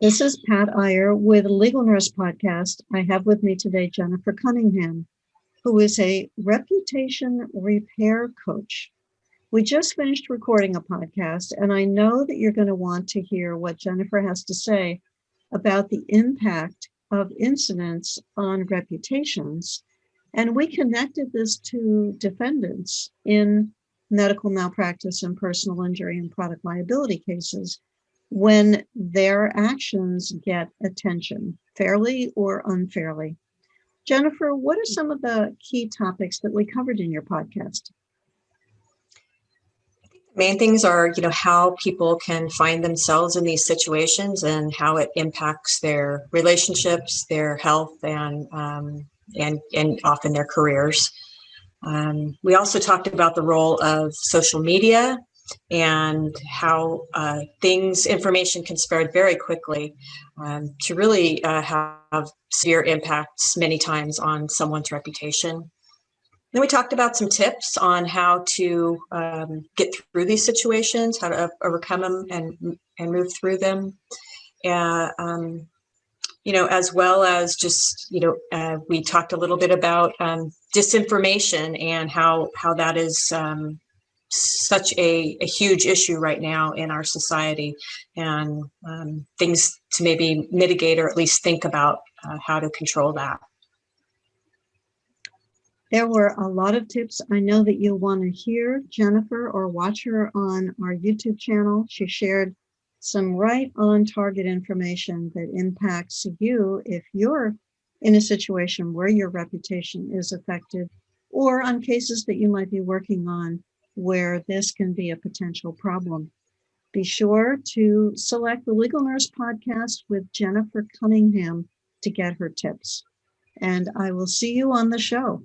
This is Pat Iyer with Legal Nurse Podcast. I have with me today Jennifer Cunningham, who is a reputation repair coach. We just finished recording a podcast, and I know that you're going to want to hear what Jennifer has to say about the impact of incidents on reputations. And we connected this to defendants in medical malpractice and personal injury and product liability cases when their actions get attention, fairly or unfairly. Jennifer, what are some of the key topics that we covered in your podcast? Main things are, how people can find themselves in these situations and how it impacts their relationships, their health, and often their careers. We also talked about the role of social media and how information can spread very quickly to really have severe impacts many times on someone's reputation. Then we talked about some tips on how to get through these situations, how to overcome them and move through them. As well as just, we talked a little bit about disinformation and how that is such a huge issue right now in our society, and things to maybe mitigate or at least think about how to control that. There were a lot of tips. I know that you'll want to hear Jennifer or watch her on our YouTube channel. She shared some right on target information that impacts you if you're in a situation where your reputation is affected, or on cases that you might be working on where this can be a potential problem. Be sure to select the Legal Nurse Podcast with Jennifer Cunningham to get her tips. And I will see you on the show.